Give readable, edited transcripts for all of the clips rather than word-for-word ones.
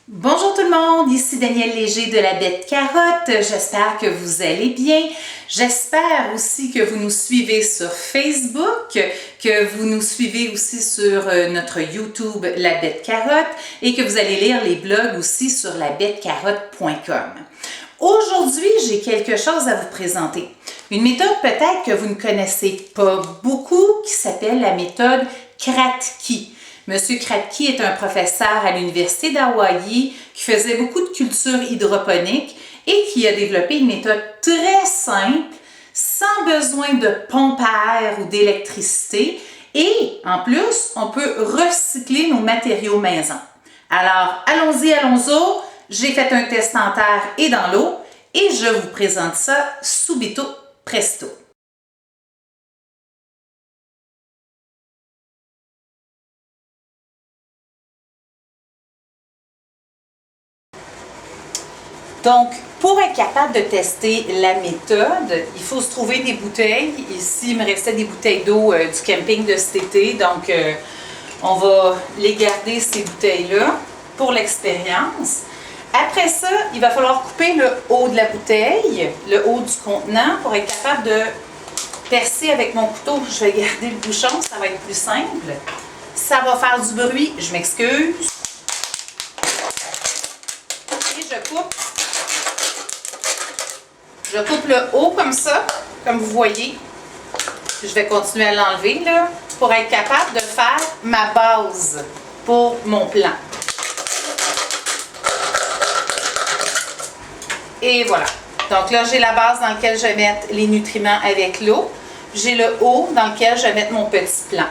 Bonjour tout le monde, ici Danielle Léger de la Bête Carotte. J'espère que vous allez bien. J'espère aussi que vous nous suivez sur Facebook, que vous nous suivez aussi sur notre YouTube La Bête Carotte et que vous allez lire les blogs aussi sur labettecarotte.com. Aujourd'hui, j'ai quelque chose à vous présenter. Une méthode peut-être que vous ne connaissez pas beaucoup qui s'appelle la méthode Kratky. Monsieur Kratky est un professeur à l'Université d'Hawaï qui faisait beaucoup de culture hydroponique et qui a développé une méthode très simple, sans besoin de pompe à air ou d'électricité. Et en plus, on peut recycler nos matériaux maison. Alors, allons-y. J'ai fait un test en terre et dans l'eau et je vous présente ça subito presto. Donc, pour être capable de tester la méthode, il faut se trouver des bouteilles. Ici, il me restait des bouteilles d'eau du camping de cet été. Donc, on va les garder, ces bouteilles-là, pour l'expérience. Après ça, il va falloir couper le haut de la bouteille, le haut du contenant, pour être capable de percer avec mon couteau. Je vais garder le bouchon, ça va être plus simple. Ça va faire du bruit, je m'excuse. Et je coupe. Je coupe le haut comme ça, comme vous voyez. Je vais continuer à l'enlever là, pour être capable de faire ma base pour mon plant. Et voilà. Donc là, j'ai la base dans laquelle je vais mettre les nutriments avec l'eau. J'ai le haut dans lequel je vais mettre mon petit plant.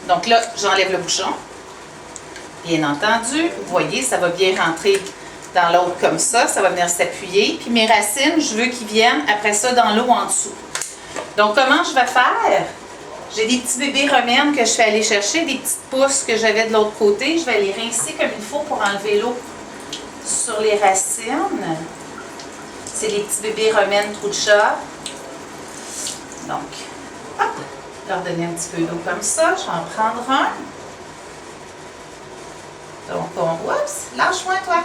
Donc là, j'enlève le bouchon. Bien entendu, vous voyez, ça va bien rentrer dans l'autre comme ça va venir s'appuyer. Puis mes racines, je veux qu'ils viennent après ça dans l'eau en dessous. Donc comment je vais faire? J'ai des petits bébés romaines que je vais aller chercher, des petites pousses que j'avais de l'autre côté. Je vais les rincer comme il faut pour enlever l'eau sur les racines. C'est les petits bébés romaines trou de chat. Donc, hop, leur donner un petit peu d'eau comme ça. Je vais en prendre un. Donc, oups, lâche-moi toi.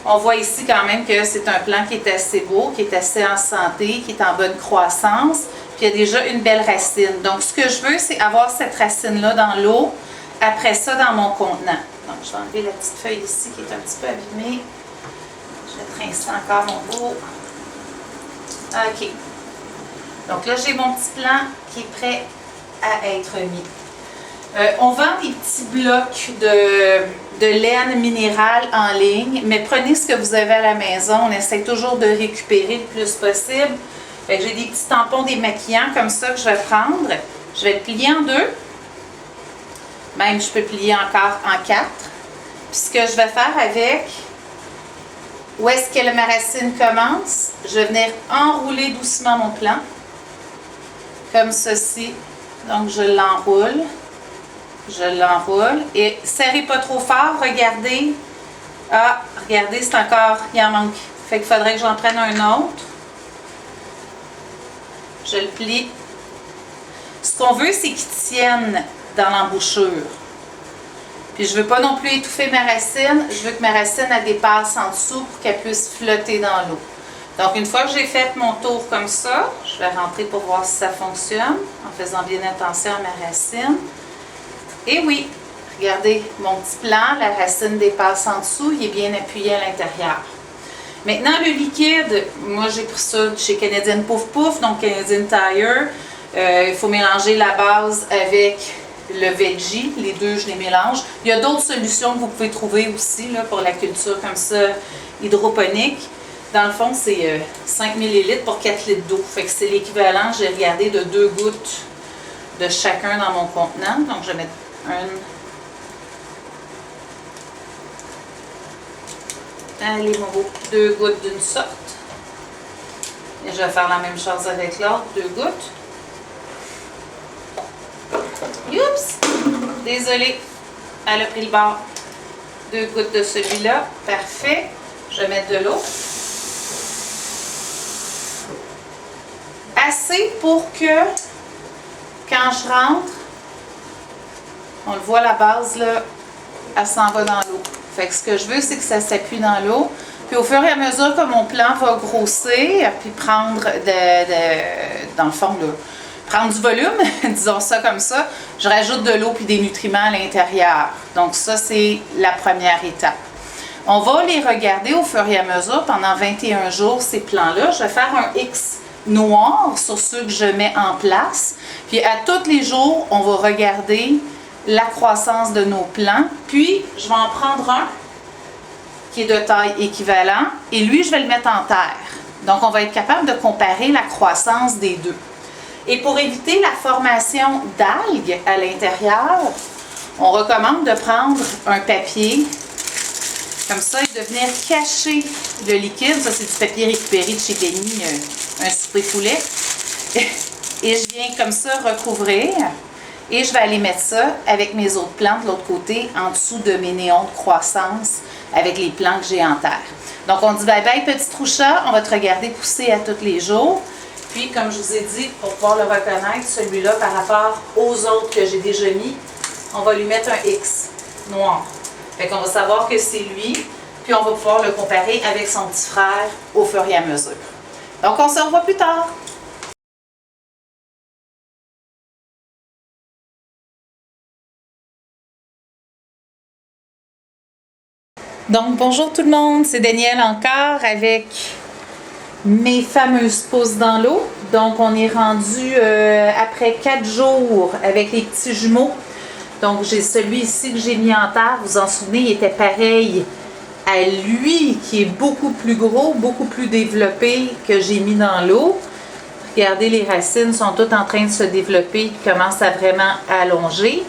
On voit ici quand même que c'est un plant qui est assez beau, qui est assez en santé, qui est en bonne croissance, puis il y a déjà une belle racine. Donc, ce que je veux, c'est avoir cette racine-là dans l'eau, après ça, dans mon contenant. Donc, je vais enlever la petite feuille ici qui est un petit peu abîmée. Je vais trincer encore mon pot. OK. Donc là, j'ai mon petit plant qui est prêt à être mis. On vend des petits blocs de laine minérale en ligne, mais prenez ce que vous avez à la maison. On essaie toujours de récupérer le plus possible. J'ai des petits tampons démaquillants comme ça que je vais prendre. Je vais le plier en deux. Même, je peux plier encore en quatre. Puis ce que je vais faire avec, où est-ce que ma racine commence? Je vais venir enrouler doucement mon plant. Comme ceci. Donc, je l'enroule. Je l'enroule et serrez pas trop fort, regardez. Ah, regardez, c'est encore, il en manque. Fait qu'il faudrait que j'en prenne un autre. Je le plie. Ce qu'on veut, c'est qu'il tienne dans l'embouchure. Puis je veux pas non plus étouffer ma racine, je veux que ma racine elle dépasse en dessous pour qu'elle puisse flotter dans l'eau. Donc une fois que j'ai fait mon tour comme ça, je vais rentrer pour voir si ça fonctionne, en faisant bien attention à ma racine. Et oui, regardez, mon petit plant, la racine dépasse en dessous, il est bien appuyé à l'intérieur. Maintenant, le liquide, moi j'ai pris ça chez Canadian Pouf Pouf, donc Canadian Tire. Il faut mélanger la base avec le veggie, les deux je les mélange. Il y a d'autres solutions que vous pouvez trouver aussi là, pour la culture comme ça, hydroponique. Dans le fond, c'est 5 ml pour 4 litres d'eau. Fait que c'est l'équivalent, j'ai regardé, de 2 gouttes de chacun dans mon contenant. Donc, je vais mettre allez, mon beau, 2 gouttes d'une sorte. Et je vais faire la même chose avec l'autre, 2 gouttes. Oups! Désolée, elle a pris le bord. 2 gouttes de celui-là, parfait. Je vais mettre de l'eau. Assez pour que, quand je rentre, on le voit, la base, là, elle s'en va dans l'eau. Fait que ce que je veux, c'est que ça s'appuie dans l'eau. Puis au fur et à mesure que mon plant va grossir, puis prendre dans le fond, là, prendre du volume, disons ça comme ça, je rajoute de l'eau puis des nutriments à l'intérieur. Donc ça, c'est la première étape. On va les regarder au fur et à mesure pendant 21 jours, ces plants-là. Je vais faire un X noir sur ceux que je mets en place. Puis à tous les jours, on va regarder la croissance de nos plants. Puis, je vais en prendre un qui est de taille équivalente et lui, je vais le mettre en terre. Donc, on va être capable de comparer la croissance des deux. Et pour éviter la formation d'algues à l'intérieur, on recommande de prendre un papier comme ça et de venir cacher le liquide. Ça, c'est du papier récupéré de chez Penny, un souper poulet. Et je viens comme ça recouvrir. Et je vais aller mettre ça avec mes autres plantes de l'autre côté, en dessous de mes néons de croissance, avec les plants que j'ai en terre. Donc, on dit bye bye, petit troucha. On va te regarder pousser à tous les jours. Puis, comme je vous ai dit, pour pouvoir le reconnaître, celui-là, par rapport aux autres que j'ai déjà mis, on va lui mettre un X noir. Fait qu'on va savoir que c'est lui, puis on va pouvoir le comparer avec son petit frère au fur et à mesure. Donc, on se revoit plus tard. Donc, bonjour tout le monde, c'est Danielle encore avec mes fameuses pousses dans l'eau. Donc, on est rendu après 4 jours avec les petits jumeaux. Donc, j'ai celui ici que j'ai mis en terre. Vous vous en souvenez, il était pareil à lui, qui est beaucoup plus gros, beaucoup plus développé que j'ai mis dans l'eau. Regardez, les racines sont toutes en train de se développer et commencent à vraiment allonger.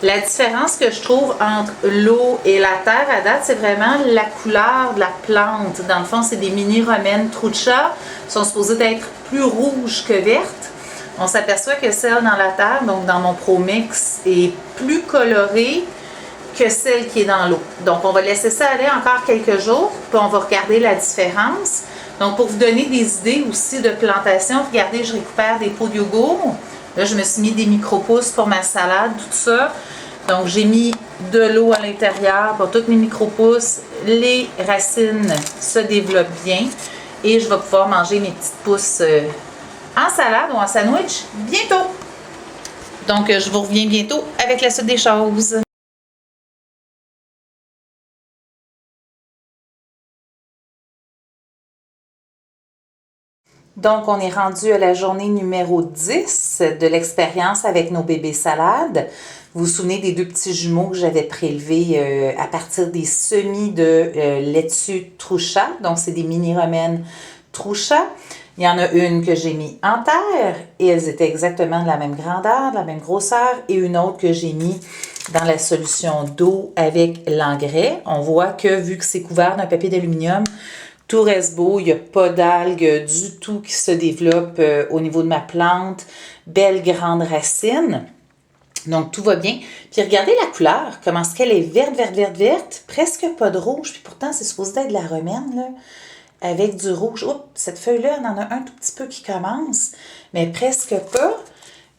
La différence que je trouve entre l'eau et la terre à date, c'est vraiment la couleur de la plante. Dans le fond, c'est des mini romaines trucha, sont supposées être plus rouges que vertes. On s'aperçoit que celle dans la terre, donc dans mon ProMix, est plus colorée que celle qui est dans l'eau. Donc, on va laisser ça aller encore quelques jours, puis on va regarder la différence. Donc, pour vous donner des idées aussi de plantation, regardez, je récupère des pots de yogourt. Là, je me suis mis des micro-pousses pour ma salade, tout ça. Donc, j'ai mis de l'eau à l'intérieur pour toutes mes micro-pousses. Les racines se développent bien. Et je vais pouvoir manger mes petites pousses en salade ou en sandwich bientôt. Donc, je vous reviens bientôt avec la suite des choses. Donc, on est rendu à la journée numéro 10 de l'expérience avec nos bébés salades. Vous vous souvenez des 2 petits jumeaux que j'avais prélevés à partir des semis de laitue Trucha. Donc, c'est des mini romaines Trucha. Il y en a une que j'ai mis en terre et elles étaient exactement de la même grandeur, de la même grosseur, et une autre que j'ai mis dans la solution d'eau avec l'engrais. On voit que vu que c'est couvert d'un papier d'aluminium, tout reste beau, il n'y a pas d'algues du tout qui se développent au niveau de ma plante. Belle grande racine. Donc, tout va bien. Puis, regardez la couleur, comment est-ce qu'elle est verte, verte, verte, verte. Presque pas de rouge. Puis, pourtant, c'est supposé être de la romaine, là, avec du rouge. Oups, cette feuille-là, on en a un tout petit peu qui commence, mais presque pas.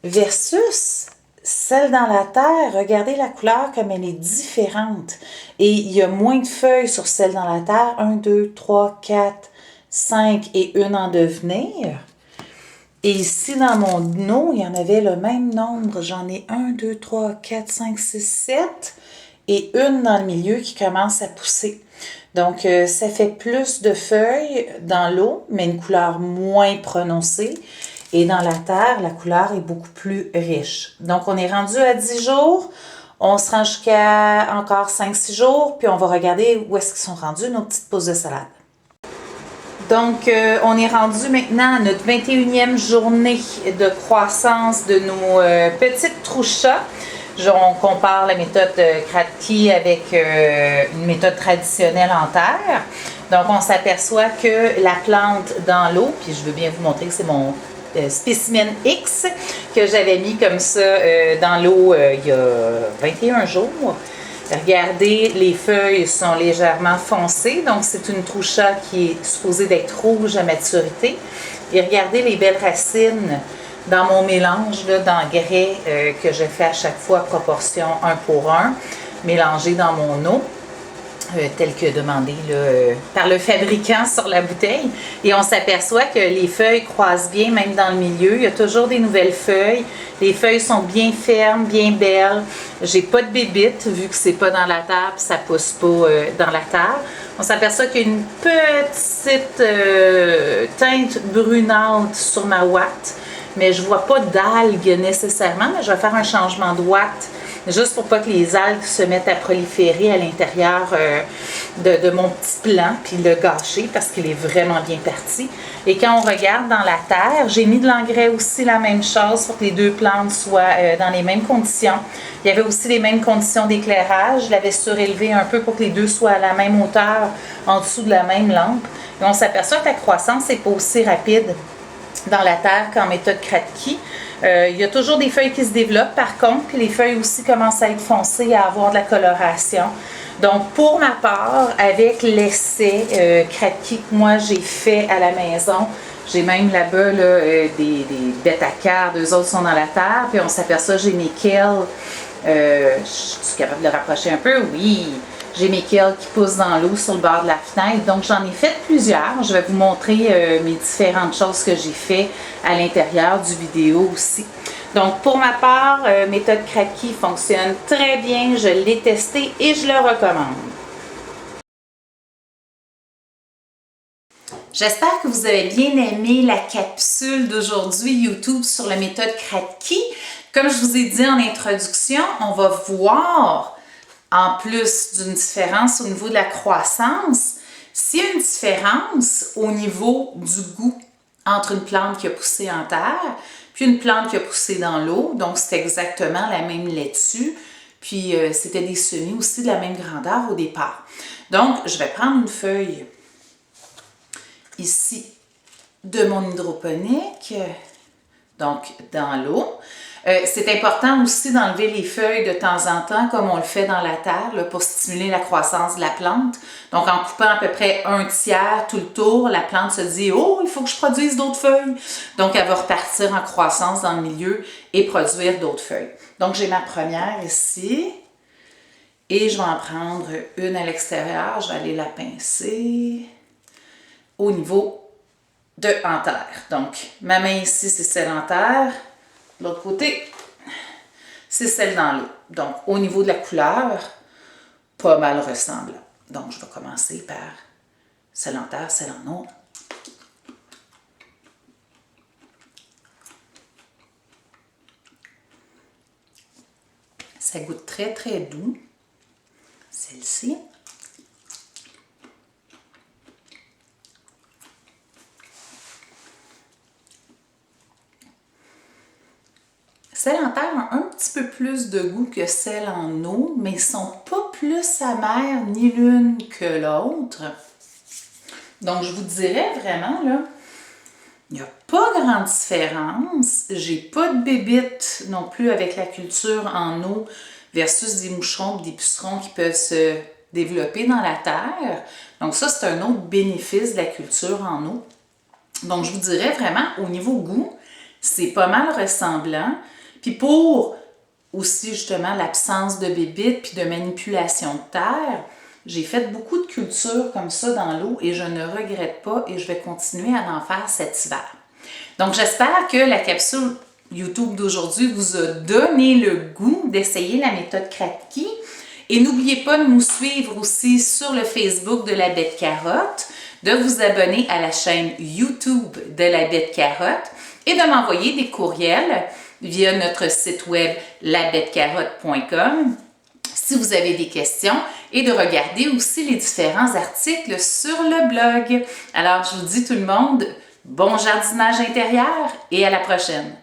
Versus celle dans la terre, regardez la couleur comme elle est différente. Et il y a moins de feuilles sur celle dans la terre. 1, 2, 3, 4, 5 et une en devenir. Et ici, dans mon eau, il y en avait le même nombre. J'en ai 1, 2, 3, 4, 5, 6, 7 et une dans le milieu qui commence à pousser. Donc, ça fait plus de feuilles dans l'eau, mais une couleur moins prononcée. Et dans la terre, la couleur est beaucoup plus riche. Donc, on est rendu à 10 jours. On se rend jusqu'à encore 5-6 jours. Puis, on va regarder où est-ce qu'ils sont rendus, nos petites pousses de salade. Donc, on est rendu maintenant à notre 21e journée de croissance de nos petites truchas. On compare la méthode Kratky avec une méthode traditionnelle en terre. Donc, on s'aperçoit que la plante dans l'eau, puis je veux bien vous montrer que c'est mon spécimen X que j'avais mis comme ça dans l'eau il y a 21 jours. Regardez, les feuilles sont légèrement foncées, donc c'est une trucha qui est supposée d'être rouge à maturité. Et regardez les belles racines dans mon mélange d'engrais que je fais à chaque fois proportion 1 pour 1, mélangé dans mon eau. tel que demandé là, par le fabricant sur la bouteille. Et on s'aperçoit que les feuilles croissent bien, même dans le milieu. Il y a toujours des nouvelles feuilles. Les feuilles sont bien fermes, bien belles. J'ai pas de bébites, vu que c'est pas dans la terre, puis ça pousse pas dans la terre. On s'aperçoit qu'il y a une petite teinte brunante sur ma ouate, mais je vois pas d'algues nécessairement, mais je vais faire un changement de ouate juste pour pas que les algues se mettent à proliférer à l'intérieur de mon petit plant, puis le gâcher parce qu'il est vraiment bien parti. Et quand on regarde dans la terre, j'ai mis de l'engrais aussi, la même chose, pour que les deux plantes soient dans les mêmes conditions. Il y avait aussi les mêmes conditions d'éclairage. Je l'avais surélevé un peu pour que les deux soient à la même hauteur en dessous de la même lampe. Et on s'aperçoit que la croissance n'est pas aussi rapide dans la terre qu'en méthode Kratky. Il y a toujours des feuilles qui se développent par contre, puis les feuilles aussi commencent à être foncées, à avoir de la coloration. Donc pour ma part, avec l'essai Kratky que moi j'ai fait à la maison, j'ai même là-bas là, des bêtes à cartes, eux autres sont dans la terre, puis on s'aperçoit j'ai mes kales. Je suis capable de le rapprocher un peu? Oui! J'ai mes kales qui poussent dans l'eau sur le bord de la fenêtre. Donc, j'en ai fait plusieurs. Je vais vous montrer mes différentes choses que j'ai fait à l'intérieur du vidéo aussi. Donc, pour ma part, méthode Kratky fonctionne très bien. Je l'ai testé et je le recommande. J'espère que vous avez bien aimé la capsule d'aujourd'hui YouTube sur la méthode Kratky. Comme je vous ai dit en introduction, on va voir, en plus d'une différence au niveau de la croissance, s'il y a une différence au niveau du goût entre une plante qui a poussé en terre puis une plante qui a poussé dans l'eau. Donc, c'est exactement la même laitue. Puis, c'était des semis aussi de la même grandeur au départ. Donc, je vais prendre une feuille ici de mon hydroponique, donc dans l'eau. C'est important aussi d'enlever les feuilles de temps en temps, comme on le fait dans la terre, là, pour stimuler la croissance de la plante. Donc, en coupant à peu près un tiers tout le tour, la plante se dit « Oh, il faut que je produise d'autres feuilles! » Donc, elle va repartir en croissance dans le milieu et produire d'autres feuilles. Donc, j'ai ma première ici. Et je vais en prendre une à l'extérieur. Je vais aller la pincer au niveau de en terre. Donc, ma main ici, c'est celle en terre. L'autre côté, c'est celle dans l'eau. Donc, au niveau de la couleur, pas mal ressemblant. Donc, je vais commencer par celle en terre, celle en eau. Ça goûte très, très doux. Celle-ci. Celles en terre ont un petit peu plus de goût que celles en eau, mais ne sont pas plus amères ni l'une que l'autre. Donc, je vous dirais vraiment, là, il n'y a pas grande différence. J'ai pas de bébites non plus avec la culture en eau versus des moucherons et des pucerons qui peuvent se développer dans la terre. Donc, ça, c'est un autre bénéfice de la culture en eau. Donc, je vous dirais vraiment, au niveau goût, c'est pas mal ressemblant. Puis pour aussi justement l'absence de bébites puis de manipulation de terre, j'ai fait beaucoup de cultures comme ça dans l'eau et je ne regrette pas et je vais continuer à en faire cet hiver. Donc j'espère que la capsule YouTube d'aujourd'hui vous a donné le goût d'essayer la méthode Kratky. Et n'oubliez pas de nous suivre aussi sur le Facebook de la Bête Carotte, de vous abonner à la chaîne YouTube de la Bête Carotte et de m'envoyer des courriels via notre site web labettecarotte.com si vous avez des questions et de regarder aussi les différents articles sur le blog. Alors, je vous dis tout le monde, bon jardinage intérieur et à la prochaine!